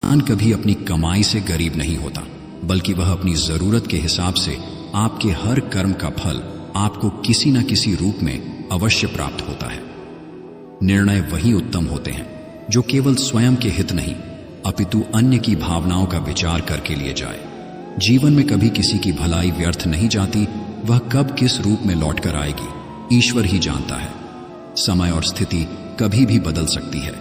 इंसान कभी अपनी कमाई से गरीब नहीं होता, बल्कि वह अपनी जरूरत के हिसाब से आपके हर कर्म का फल आपको किसी न किसी रूप में अवश्य प्राप्त होता है। निर्णय वही उत्तम होते हैं जो केवल स्वयं के हित नहीं अपितु अन्य की भावनाओं का विचार करके लिए जाए। जीवन में कभी किसी की भलाई व्यर्थ नहीं जाती, वह कब किस रूप में लौटकर आएगी ईश्वर ही जानता है। समय और स्थिति कभी भी बदल सकती है,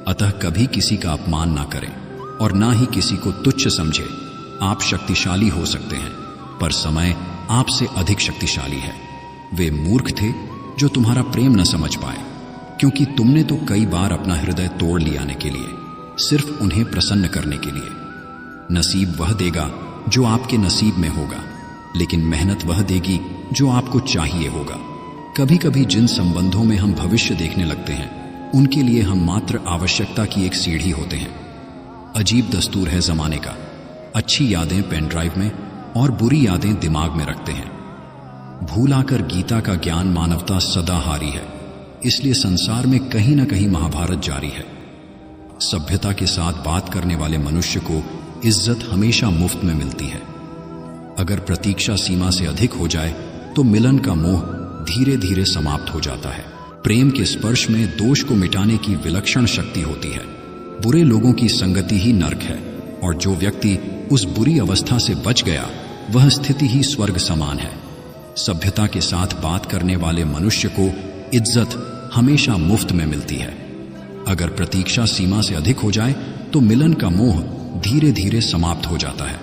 अतः कभी किसी का अपमान ना करें और ना ही किसी को तुच्छ समझे। आप शक्तिशाली हो सकते हैं, पर समय आपसे अधिक शक्तिशाली है। वे मूर्ख थे जो तुम्हारा प्रेम न समझ पाए, क्योंकि तुमने तो कई बार अपना हृदय तोड़ लिया के लिए, सिर्फ उन्हें प्रसन्न करने के लिए। नसीब वह देगा जो आपके नसीब में होगा, लेकिन मेहनत वह देगी जो आपको चाहिए होगा। कभी कभी जिन संबंधों में हम भविष्य देखने लगते हैं, उनके लिए हम मात्र आवश्यकता की एक सीढ़ी होते हैं। अजीब दस्तूर है जमाने का, अच्छी यादें पेन ड्राइव में और बुरी यादें दिमाग में रखते हैं। भूल आकर गीता का ज्ञान मानवता सदा हारी है, इसलिए संसार में कहीं न कहीं महाभारत जारी है। सभ्यता के साथ बात करने वाले मनुष्य को इज्जत हमेशा मुफ्त में मिलती है। अगर प्रतीक्षा सीमा से अधिक हो जाए तो मिलन का मोह धीरे धीरे समाप्त हो जाता है। प्रेम के स्पर्श में दोष को मिटाने की विलक्षण शक्ति होती है। बुरे लोगों की संगति ही नरक है, और जो व्यक्ति उस बुरी अवस्था से बच गया वह स्थिति ही स्वर्ग समान है। सभ्यता के साथ बात करने वाले मनुष्य को इज्जत हमेशा मुफ्त में मिलती है। अगर प्रतीक्षा सीमा से अधिक हो जाए तो मिलन का मोह धीरे धीरे समाप्त हो जाता है।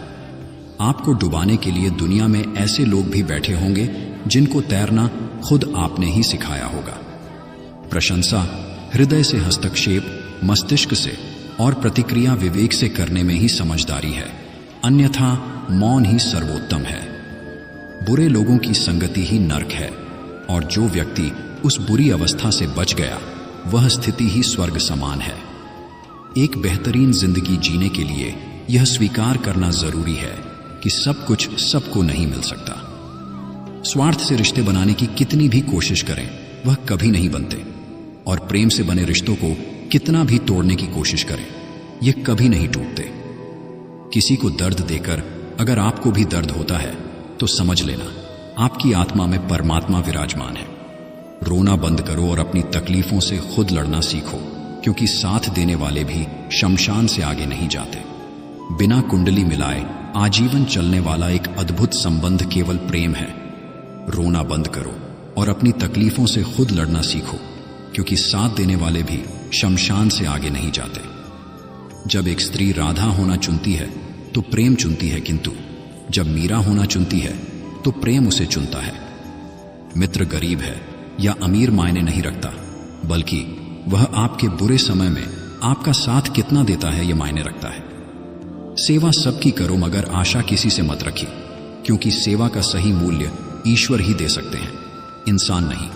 आपको डुबाने के लिए दुनिया में ऐसे लोग भी बैठे होंगे जिनको तैरना खुद आपने ही सिखाया होगा। प्रशंसा हृदय से, हस्तक्षेप मस्तिष्क से और प्रतिक्रिया विवेक से करने में ही समझदारी है, अन्यथा मौन ही सर्वोत्तम है। बुरे लोगों की संगति ही नरक है, और जो व्यक्ति उस बुरी अवस्था से बच गया वह स्थिति ही स्वर्ग समान है। एक बेहतरीन जिंदगी जीने के लिए यह स्वीकार करना जरूरी है कि सब कुछ सबको नहीं मिल सकता। स्वार्थ से रिश्ते बनाने की कितनी भी कोशिश करें वह कभी नहीं बनते, और प्रेम से बने रिश्तों को कितना भी तोड़ने की कोशिश करें ये कभी नहीं टूटते। किसी को दर्द देकर अगर आपको भी दर्द होता है तो समझ लेना आपकी आत्मा में परमात्मा विराजमान है। रोना बंद करो और अपनी तकलीफों से खुद लड़ना सीखो, क्योंकि साथ देने वाले भी शमशान से आगे नहीं जाते। बिना कुंडली मिलाए आजीवन चलने वाला एक अद्भुत संबंध केवल प्रेम है। रोना बंद करो और अपनी तकलीफों से खुद लड़ना सीखो, क्योंकि साथ देने वाले भी शमशान से आगे नहीं जाते। जब एक स्त्री राधा होना चुनती है तो प्रेम चुनती है, किंतु जब मीरा होना चुनती है तो प्रेम उसे चुनता है। मित्र गरीब है या अमीर मायने नहीं रखता, बल्कि वह आपके बुरे समय में आपका साथ कितना देता है यह मायने रखता है। सेवा सबकी करो, मगर आशा किसी से मत रखी, क्योंकि सेवा का सही मूल्य ईश्वर ही दे सकते हैं, इंसान नहीं।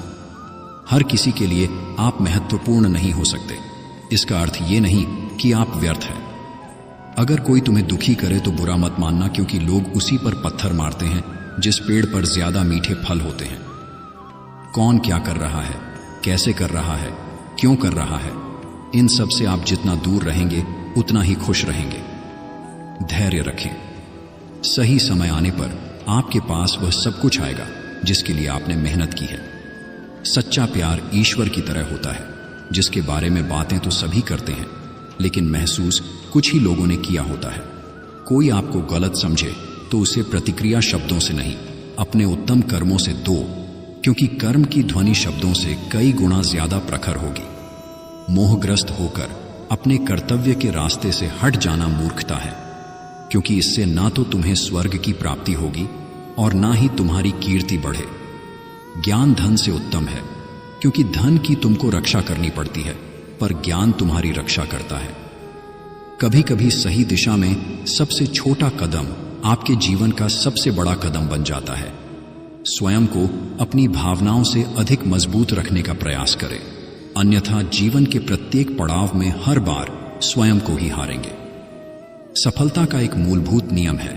हर किसी के लिए आप महत्वपूर्ण नहीं हो सकते। इसका अर्थ ये नहीं कि आप व्यर्थ हैं। अगर कोई तुम्हें दुखी करे तो बुरा मत मानना, क्योंकि लोग उसी पर पत्थर मारते हैं जिस पेड़ पर ज्यादा मीठे फल होते हैं। कौन क्या कर रहा है, कैसे कर रहा है, क्यों कर रहा है, इन सब से आप जितना दूर रहेंगे उतना ही खुश रहेंगे। धैर्य रखें, सही समय आने पर आपके पास वह सब कुछ आएगा जिसके लिए आपने मेहनत की है। सच्चा प्यार ईश्वर की तरह होता है, जिसके बारे में बातें तो सभी करते हैं, लेकिन महसूस कुछ ही लोगों ने किया होता है। कोई आपको गलत समझे तो उसे प्रतिक्रिया शब्दों से नहीं, अपने उत्तम कर्मों से दो, क्योंकि कर्म की ध्वनि शब्दों से कई गुना ज्यादा प्रखर होगी। मोहग्रस्त होकर अपने कर्तव्य के रास्ते से हट जाना मूर्खता है, क्योंकि इससे ना तो तुम्हें स्वर्ग की प्राप्ति होगी और ना ही तुम्हारी कीर्ति बढ़े। ज्ञान धन से उत्तम है, क्योंकि धन की तुमको रक्षा करनी पड़ती है, पर ज्ञान तुम्हारी रक्षा करता है। कभी कभी सही दिशा में सबसे छोटा कदम आपके जीवन का सबसे बड़ा कदम बन जाता है। स्वयं को अपनी भावनाओं से अधिक मजबूत रखने का प्रयास करें, अन्यथा जीवन के प्रत्येक पड़ाव में हर बार स्वयं को ही हारेंगे। सफलता का एक मूलभूत नियम है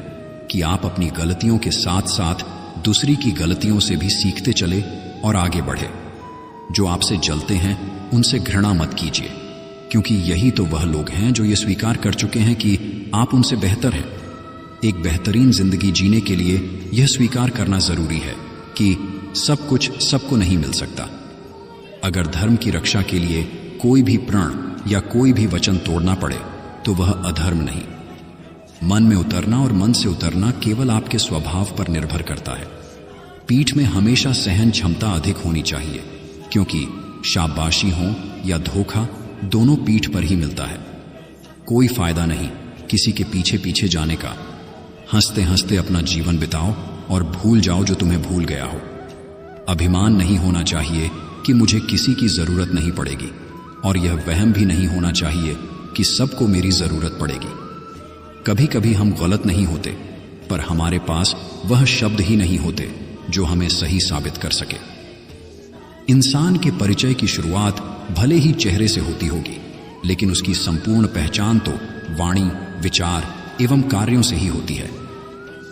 कि आप अपनी गलतियों के साथ साथ दूसरी की गलतियों से भी सीखते चले और आगे बढ़े। जो आपसे जलते हैं उनसे घृणा मत कीजिए, क्योंकि यही तो वह लोग हैं जो ये स्वीकार कर चुके हैं कि आप उनसे बेहतर हैं। एक बेहतरीन जिंदगी जीने के लिए यह स्वीकार करना जरूरी है कि सब कुछ सबको नहीं मिल सकता। अगर धर्म की रक्षा के लिए कोई भी प्रण या कोई भी वचन तोड़ना पड़े तो वह अधर्म नहीं। मन में उतरना और मन से उतरना केवल आपके स्वभाव पर निर्भर करता है। पीठ में हमेशा सहन क्षमता अधिक होनी चाहिए, क्योंकि शाबाशी हो या धोखा दोनों पीठ पर ही मिलता है। कोई फायदा नहीं किसी के पीछे पीछे जाने का। हंसते हंसते अपना जीवन बिताओ और भूल जाओ जो तुम्हें भूल गया हो। अभिमान नहीं होना चाहिए कि मुझे किसी की जरूरत नहीं पड़ेगी, और यह वहम भी नहीं होना चाहिए कि सबको मेरी जरूरत पड़ेगी। कभी कभी हम गलत नहीं होते, पर हमारे पास वह शब्द ही नहीं होते जो हमें सही साबित कर सके। इंसान के परिचय की शुरुआत भले ही चेहरे से होती होगी, लेकिन उसकी संपूर्ण पहचान तो वाणी, विचार एवं कार्यों से ही होती है।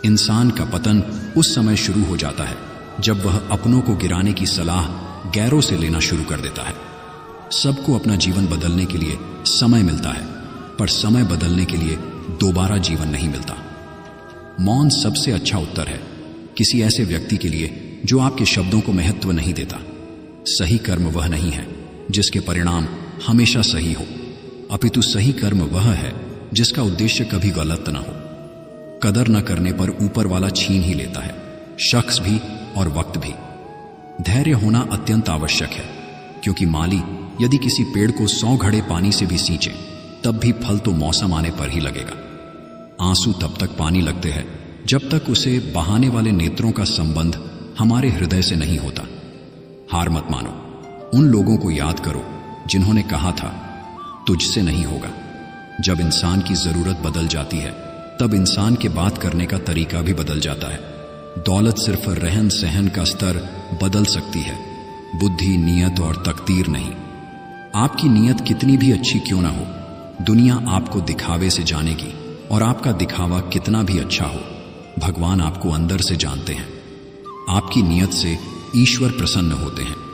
इंसान का पतन उस समय शुरू हो जाता है जब वह अपनों को गिराने की सलाह गैरों से लेना शुरू कर देता है। सबको अपना जीवन बदलने के लिए समय मिलता है, पर समय बदलने के लिए दोबारा जीवन नहीं मिलता। मौन सबसे अच्छा उत्तर है किसी ऐसे व्यक्ति के लिए जो आपके शब्दों को महत्व नहीं देता। सही कर्म वह नहीं है जिसके परिणाम हमेशा सही हो, अपितु सही कर्म वह है जिसका उद्देश्य कभी गलत न हो। कदर न करने पर ऊपर वाला छीन ही लेता है, शख्स भी और वक्त भी। धैर्य होना अत्यंत आवश्यक है, क्योंकि माली यदि किसी पेड़ को 100 घड़े पानी से भी सींचे तब भी फल तो मौसम आने पर ही लगेगा। आंसू तब तक पानी लगते हैं जब तक उसे बहाने वाले नेत्रों का संबंध हमारे हृदय से नहीं होता। हार मत मानो, उन लोगों को याद करो जिन्होंने कहा था तुझसे नहीं होगा। जब इंसान की जरूरत बदल जाती है तब इंसान के बात करने का तरीका भी बदल जाता है। दौलत सिर्फ रहन सहन का स्तर बदल सकती है, बुद्धि, नियत और तकदीर नहीं। आपकी नियत कितनी भी अच्छी क्यों ना हो, दुनिया आपको दिखावे से जानेगी, और आपका दिखावा कितना भी अच्छा हो, भगवान आपको अंदर से जानते हैं। आपकी नियत से ईश्वर प्रसन्न होते हैं।